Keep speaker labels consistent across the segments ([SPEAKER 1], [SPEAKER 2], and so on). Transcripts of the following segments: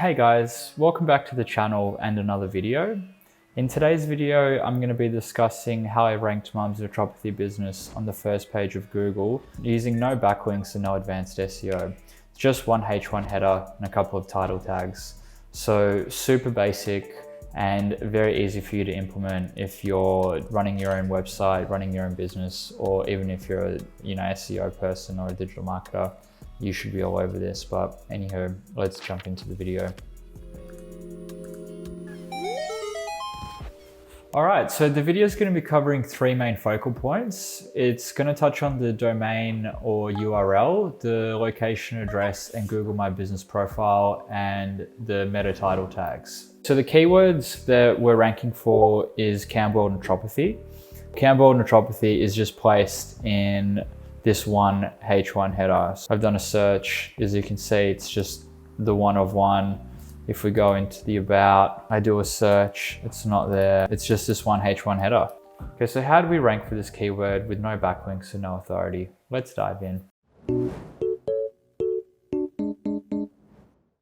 [SPEAKER 1] Hey guys, welcome back to the channel and another video. In today's video, I'm going to be discussing how I ranked Mum's Naturopathy business on the first page of Google using no backlinks and no advanced SEO. It's just one H1 header and a couple of title tags. So super basic and very easy for you to implement if you're running your own website, running your own business, or even if you're a SEO person or a digital marketer. You should be all over this, but anyhow, let's jump into the video. All right, so the video is going to be covering three main focal points. It's going to touch on the domain or URL, the location address and Google My Business profile, and the meta title tags. So the keywords that we're ranking for is Campbell Naturopathy. Campbell Naturopathy is just placed in this one H1 header. So I've done a search. As you can see, it's just the one of one. If we go into the about, I do a search, it's not there. It's just this one H1 header. Okay, so how do we rank for this keyword with no backlinks and no authority? Let's dive in.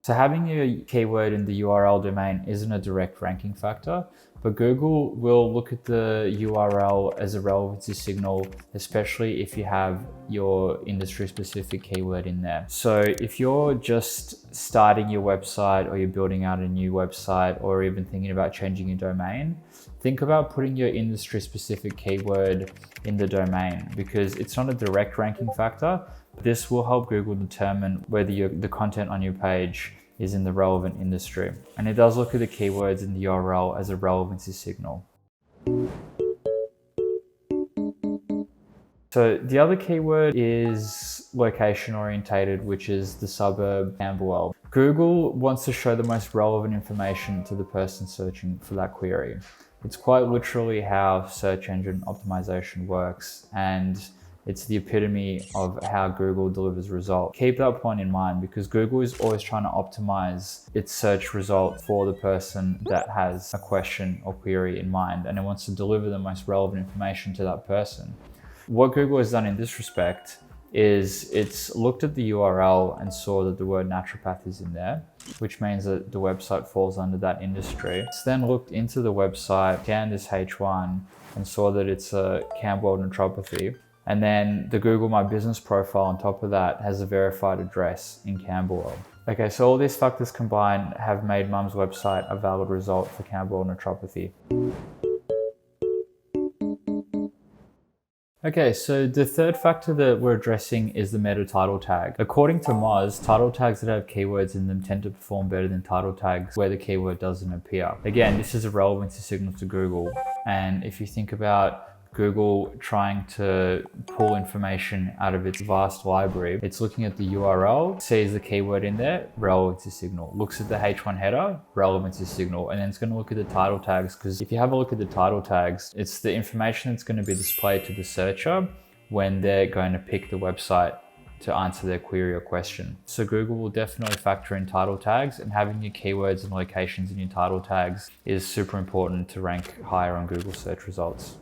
[SPEAKER 1] So having your keyword in the URL domain isn't a direct ranking factor, but Google will look at the URL as a relevancy signal, especially if you have your industry specific keyword in there. So if you're just starting your website or you're building out a new website or even thinking about changing your domain, think about putting your industry specific keyword in the domain because it's not a direct ranking factor. This will help Google determine whether the content on your page is in the relevant industry. And it does look at the keywords in the URL as a relevancy signal. So the other keyword is location orientated, which is the suburb Camberwell. Google wants to show the most relevant information to the person searching for that query. It's quite literally how search engine optimization works, and it's the epitome of how Google delivers results. Keep that point in mind because Google is always trying to optimize its search result for the person that has a question or query in mind, and it wants to deliver the most relevant information to that person. What Google has done in this respect is it's looked at the URL and saw that the word naturopath is in there, which means that the website falls under that industry. It's then looked into the website, scanned this H1 and saw that it's a Campbell Naturopathy. And then the Google My Business profile on top of that has a verified address in Camberwell. Okay, so all these factors combined have made Mum's website a valid result for Campbell Naturopathy. Okay, so the third factor that we're addressing is the meta title tag. According to Moz, title tags that have keywords in them tend to perform better than title tags where the keyword doesn't appear. Again, this is a relevancy signal to Google. And if you think about Google trying to pull information out of its vast library, it's looking at the URL, sees the keyword in there, relevancy signal, looks at the H1 header, relevancy signal, and then it's going to look at the title tags, because if you have a look at the title tags, it's the information that's going to be displayed to the searcher when they're going to pick the website to answer their query or question. So Google will definitely factor in title tags, and having your keywords and locations in your title tags is super important to rank higher on Google search results.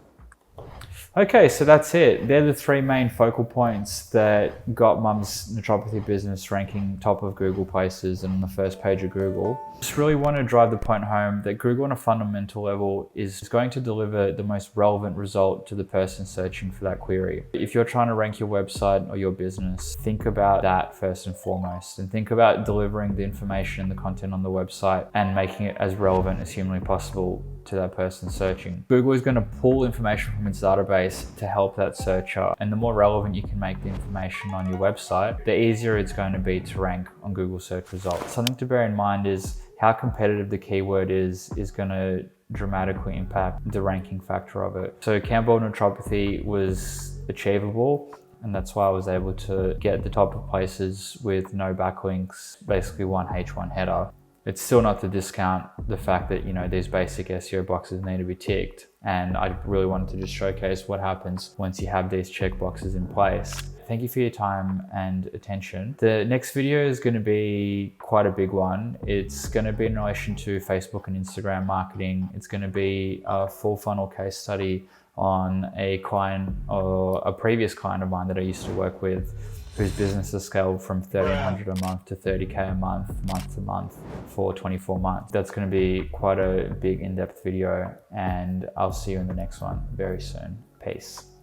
[SPEAKER 1] Okay, so that's it. They're the three main focal points that got Mum's Naturopathy business ranking top of Google places and on the first page of Google. Just really want to drive the point home that Google on a fundamental level is going to deliver the most relevant result to the person searching for that query. If you're trying to rank your website or your business, think about that first and foremost, and think about delivering the information and the content on the website and making it as relevant as humanly possible to that person searching. Google is going to pull information from its database to help that searcher, and the more relevant you can make the information on your website, the easier it's going to be to rank on Google search results. Something to bear in mind is how competitive the keyword is going to dramatically impact the ranking factor of it. So Campbell Naturopathy was achievable, and that's why I was able to get the top of places with no backlinks, basically one H1 header. It's still not to discount the fact that, these basic SEO boxes need to be ticked. And I really wanted to just showcase what happens once you have these check boxes in place. Thank you for your time and attention. The next video is going to be quite a big one. It's going to be in relation to Facebook and Instagram marketing. It's going to be a full funnel case study on a client or a previous client of mine that I used to work with whose business has scaled from 1,300 a month to 30K a month, month to month for 24 months. That's going to be quite a big in-depth video, and I'll see you in the next one very soon. Peace.